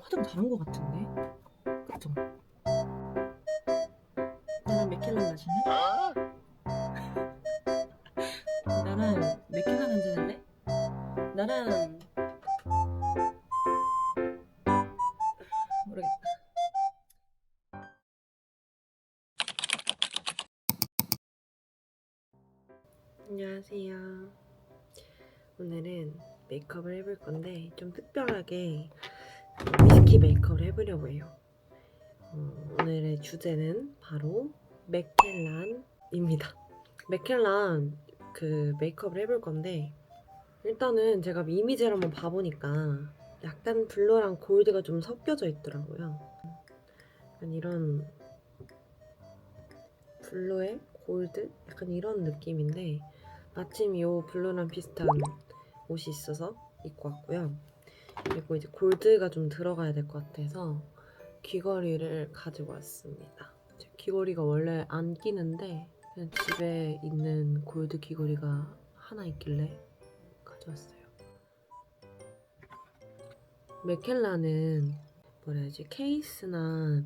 화장 잘한 것 같은데? 그쵸? 나랑 맥켈란 마실래? 나랑 맥켈란 한잔 할래? 나랑 모르겠다. 안녕하세요. 오늘은 메이크업을 해볼 건데 좀 특별하게 위스키 메이크업을 해보려고 해요. 오늘의 주제는 바로 맥켈란입니다. 맥켈란 그 메이크업을 해볼 건데 일단은 제가 이미지를 한번 봐보니까 약간 블러랑 골드가 좀 섞여져 있더라고요. 약간 이런 블루에 골드? 약간 이런 느낌인데 마침 이 블루랑 비슷한 옷이 있어서 입고 왔고요. 그리고 이제 골드가 좀 들어가야 될 것 같아서 귀걸이를 가지고 왔습니다. 제 귀걸이가 원래 안 끼는데 그냥 집에 있는 골드 귀걸이가 하나 있길래 가져왔어요. 맥켈라는 뭐라 해야지 케이스나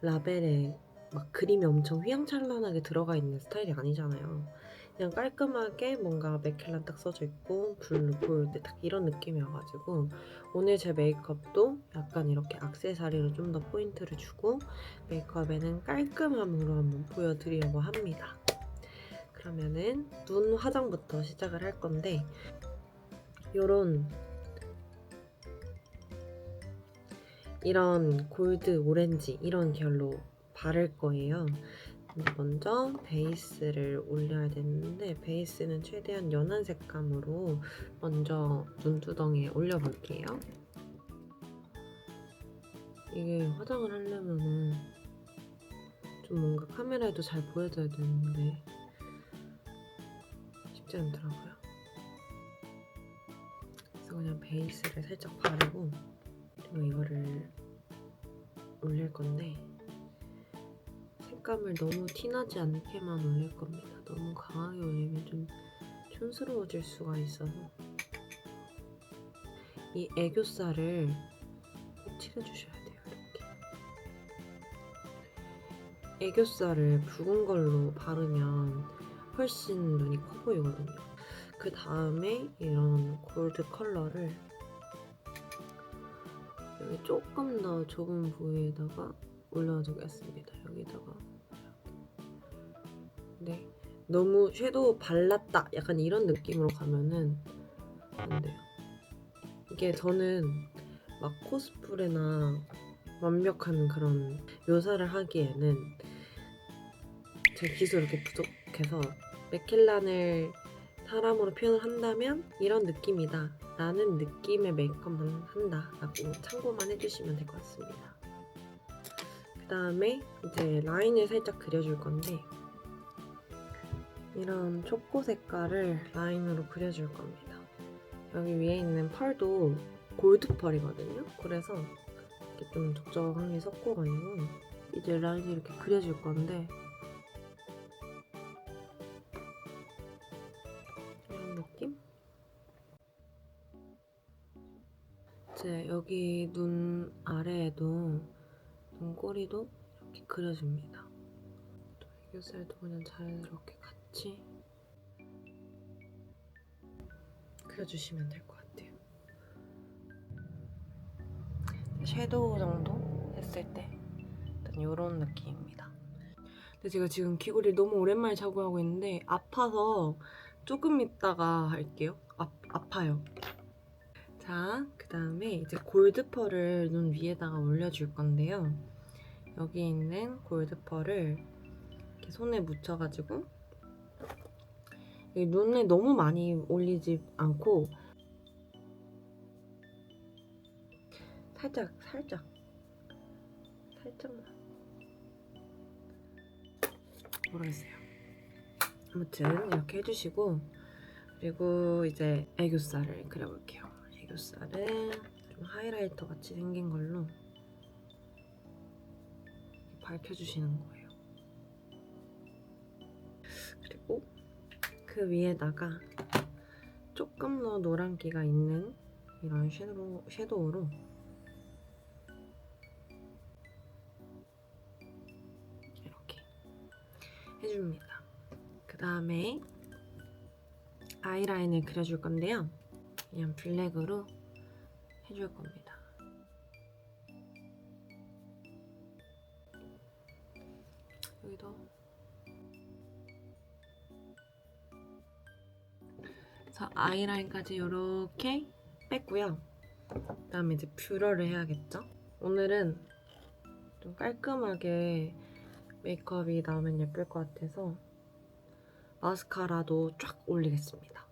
라벨에 막 그림이 엄청 휘황찬란하게 들어가 있는 스타일이 아니잖아요. 그냥 깔끔하게 뭔가 맥켈란 딱 써져 있고 블루, 골드 딱 이런 느낌이어가지고 오늘 제 메이크업도 약간 이렇게 액세서리로 좀 더 포인트를 주고 메이크업에는 깔끔함으로 한번 보여드리려고 합니다. 그러면은 눈 화장부터 시작을 할 건데 이런 골드, 오렌지 이런 계열로 바를 거예요. 먼저 베이스를 올려야 되는데 베이스는 최대한 연한 색감으로 먼저 눈두덩이에 올려볼게요. 이게 화장을 하려면은 좀 뭔가 카메라에도 잘 보여줘야 되는데 쉽지 않더라고요. 그래서 그냥 베이스를 살짝 바르고 그리고 이거를 올릴 건데 색감을 너무 티나지 않게만 올릴 겁니다. 너무 강하게 올리면 좀 촌스러워질 수가 있어서 이 애교살을 꼭 칠해주셔야 돼요. 이렇게 애교살을 붉은 걸로 바르면 훨씬 눈이 커 보이거든요. 그 다음에 이런 골드 컬러를 여기 조금 더 좁은 부위에다가 올려주겠습니다. 여기다가 네, 너무 섀도우 발랐다 약간 이런 느낌으로 가면은 안 돼요. 이게 저는 막 코스프레나 완벽한 그런 묘사를 하기에는 제 기술이 이렇게 부족해서 맥켈란을 사람으로 표현을 한다면 이런 느낌이다 라는 느낌의 메이크업만 한다 라고 참고만 해주시면 될 것 같습니다. 그 다음에 이제 라인을 살짝 그려줄 건데 이런 초코 색깔을 라인으로 그려줄 겁니다. 여기 위에 있는 펄도 골드 펄이거든요. 그래서 이렇게 좀 적적하게 섞어가지고 이제 라인을 이렇게 그려줄 건데 이런 느낌? 이제 여기 눈 아래에도 눈꼬리도 이렇게 그려줍니다. 애교살도 그냥 자연스럽게 같이 그려주시면 될 것 같아요. 섀도우 정도 했을 때 일단 이런 느낌입니다. 근데 제가 지금 귀걸이를 너무 오랜만에 차고 하고 있는데 아파서 조금 있다가 할게요. 아파요. 자, 그 다음에 이제 골드 펄을 눈 위에다가 올려줄 건데요. 여기 있는 골드 펄을 이렇게 손에 묻혀가지고 눈에 너무 많이 올리지 않고 살짝만 모르겠어요. 아무튼 이렇게 해주시고 그리고 이제 애교살을 그려볼게요. 애교살은 좀 하이라이터 같이 생긴 걸로 밝혀주시는 거예요. 그리고 그 위에다가 조금 더 노란기가 있는 이런 섀도우로 해줍니다. 그 다음에 아이라인을 그려줄 건데요. 그냥 블랙으로 해줄 겁니다. 여기도. 자, 아이라인까지 이렇게 뺐고요. 그 다음에 이제 뷰러를 해야겠죠? 오늘은 좀 깔끔하게 메이크업이 나오면 예쁠 것 같아서 마스카라도 쫙 올리겠습니다.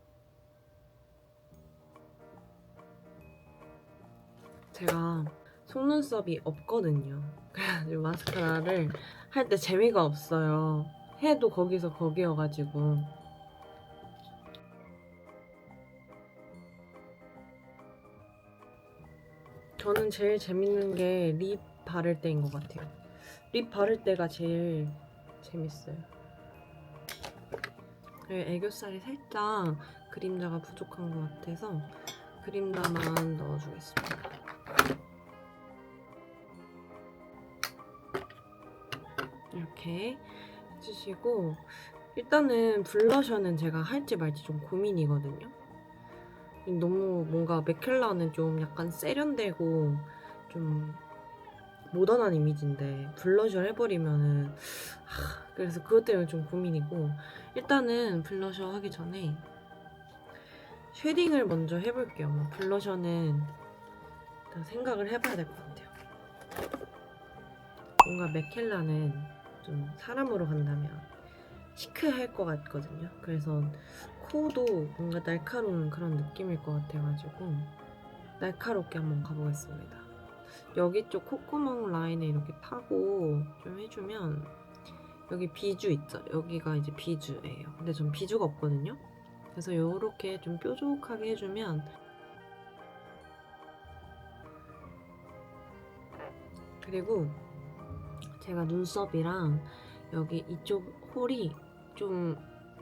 제가 속눈썹이 없거든요. 그래가지고 마스카라를 할 때 재미가 없어요. 해도 거기서 거기여가지고. 저는 제일 재밌는 게 립 바를 때인 것 같아요. 립 바를 때가 제일 재밌어요. 애교살이 살짝 그림자가 부족한 것 같아서 그림자만 넣어주겠습니다. 이렇게 해주시고, 일단은 블러셔는 제가 할지 말지 좀 고민이거든요. 너무 뭔가 맥켈라는 좀 약간 세련되고 좀 모던한 이미지인데 블러셔를 해버리면은 그래서 그것 때문에 좀 고민이고, 일단은 블러셔 하기 전에 쉐딩을 먼저 해볼게요. 블러셔는 일단 생각을 해봐야 될 것 같아요. 뭔가 맥켈라는 좀 사람으로 간다면 시크할 것 같거든요. 그래서 코도 뭔가 날카로운 그런 느낌일 것 같아가지고 날카롭게 한번 가보겠습니다. 여기 쪽 콧구멍 라인에 이렇게 타고 좀 해주면, 여기 비주 있죠? 여기가 이제 비주예요. 근데 전 비주가 없거든요. 그래서 이렇게 좀 뾰족하게 해주면, 그리고 제가 눈썹이랑 여기 이쪽 홀이 좀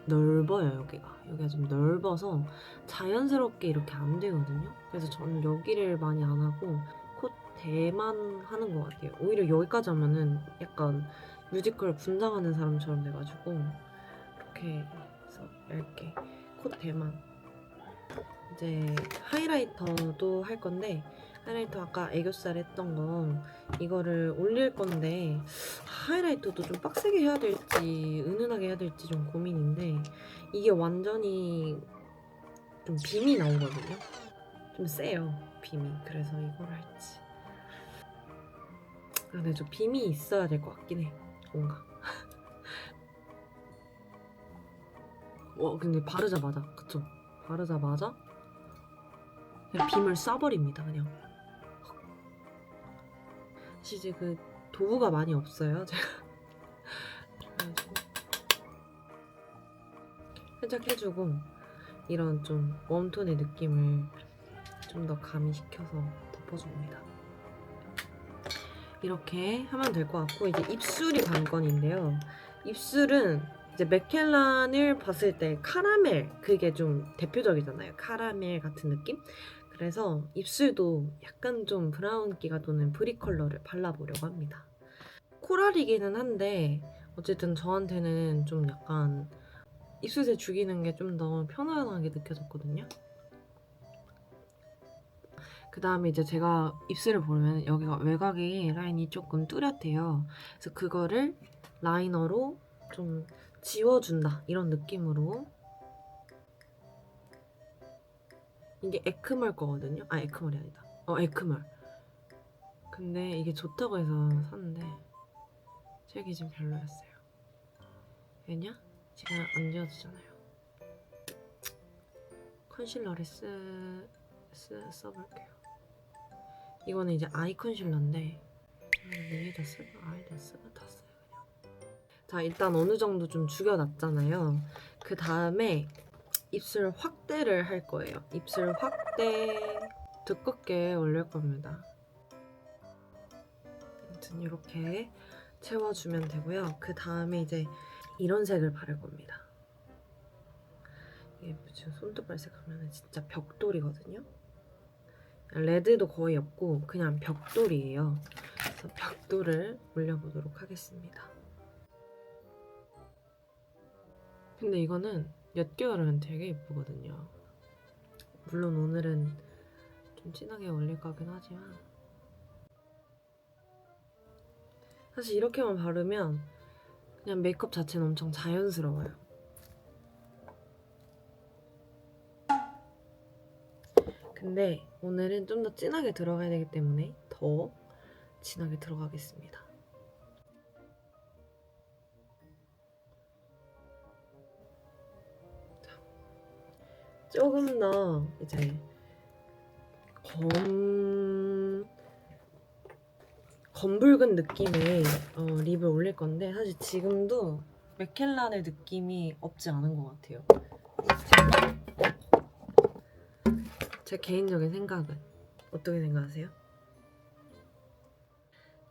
넓어요. 여기가 좀 넓어서 자연스럽게 이렇게 안 되거든요. 그래서 저는 여기를 많이 안 하고 콧대만 하는 것 같아요. 오히려 여기까지 하면은 약간 뮤지컬 분장하는 사람처럼 돼가지고 이렇게 해서 얇게 콧대만. 이제 하이라이터도 할 건데, 하이라이터 아까 애교살 했던 거 이거를 올릴 건데, 하이라이터도 좀 빡세게 해야 될지 은은하게 해야 될지 좀 고민인데, 이게 완전히 좀 빔이 나오거든요. 좀 세요, 빔이. 그래서 이걸 할지. 근데 좀 빔이 있어야 될 것 같긴 해, 뭔가. 근데 바르자마자, 그쵸? 바르자마자 그냥 빔을 쏴버립니다, 그냥. 사실 이제 그 도구가 많이 없어요, 제가. 그래가지고 살짝 해주고, 이런 좀 웜톤의 느낌을 좀 더 가미시켜서 덮어줍니다. 이렇게 하면 될 것 같고, 이제 입술이 관건인데요. 입술은 이제 맥켈란을 봤을 때 카라멜, 그게 좀 대표적이잖아요. 카라멜 같은 느낌? 그래서 입술도 약간 좀 브라운기가 도는 브릭 컬러를 발라보려고 합니다. 코랄이기는 한데 어쨌든 저한테는 좀 약간 입술에 죽이는 게 좀 더 편안하게 느껴졌거든요. 그 다음에 이제 제가 입술을 보면 여기가 외곽이 라인이 조금 뚜렷해요. 그래서 그거를 라이너로 좀 지워준다, 이런 느낌으로. 이게 에크멀 거거든요. 에크멀이 아니다. 에크멀. 근데 이게 좋다고 해서 샀는데 색이 좀 별로였어요. 왜냐? 제가 안 지워지잖아요. 컨실러를 써볼게요. 이거는 이제 아이 컨실러인데 위에다 쓰고 아이에다 쓰고 다 써요, 그냥. 자, 일단 어느 정도 좀 죽여놨잖아요. 그 다음에 입술 확대를 할 거예요. 입술 확대 두껍게 올릴 겁니다. 아무튼 이렇게 채워주면 되고요. 그 다음에 이제 이런 색을 바를 겁니다. 이게 지금 손톱 발색하면 진짜 벽돌이거든요. 레드도 거의 없고 그냥 벽돌이에요. 그래서 벽돌을 올려보도록 하겠습니다. 근데 이거는 옅겨울은 되게 예쁘거든요. 물론 오늘은 좀 진하게 올릴 거긴 하지만 사실 이렇게만 바르면 그냥 메이크업 자체는 엄청 자연스러워요. 근데 오늘은 좀 더 진하게 들어가야 되기 때문에 더 진하게 들어가겠습니다. 조금 더 이제 검붉은 느낌의 립을 올릴 건데 사실 지금도 맥켈란의 느낌이 없지 않은 것 같아요. 제 개인적인 생각은 어떻게 생각하세요?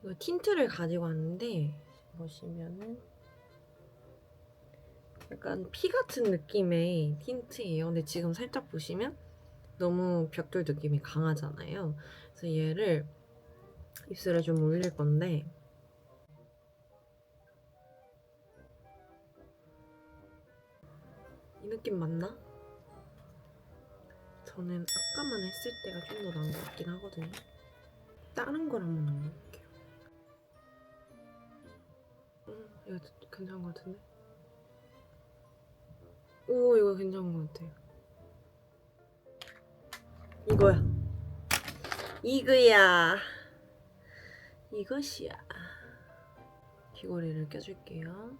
이거 틴트를 가지고 왔는데 보시면은 약간 피 같은 느낌의 틴트예요. 근데 지금 살짝 보시면 너무 벽돌 느낌이 강하잖아요. 그래서 얘를 입술에 좀 올릴 건데 이 느낌 맞나? 저는 아까만 했을 때가 좀 더 나은 것 같긴 하거든요. 다른 걸 한번 넣어볼게요. 이거 괜찮은 것 같은데? 오, 이거 괜찮은 것 같아요. 이거야. 이거야. 이것이야. 귀걸이를 껴줄게요.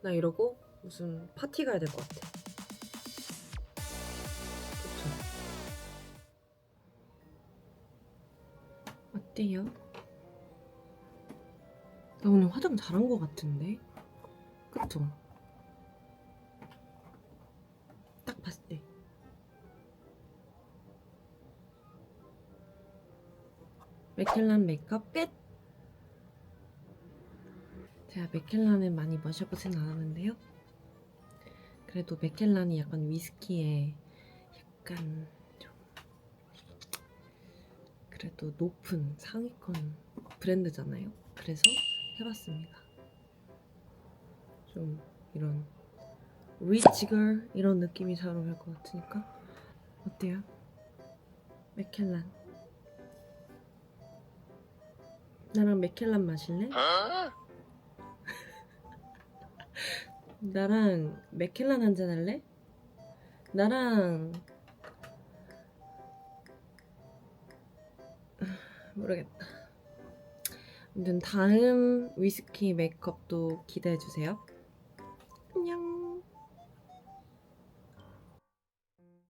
나 이러고 무슨 파티 가야 될 것 같아. 그쵸? 어때요? 나 오늘 화장 잘한 것 같은데? 그쵸? 딱 봤을 때. 맥켈란 메이크업 끝! 제가 맥켈란을 많이 마셔보진 않았는데요. 그래도 맥켈란이 약간 위스키에 약간 좀 그래도 높은 상위권 브랜드잖아요. 그래서 해봤습니다. 좀 이런 리치걸 이런 느낌이 잘 어울릴 것 같으니까 어때요? 맥켈란 나랑 맥켈란 마실래? 나랑 맥켈란 한잔 할래? 나랑 모르겠다. 아무튼 다음 위스키 메이크업도 기대해주세요. 안녕.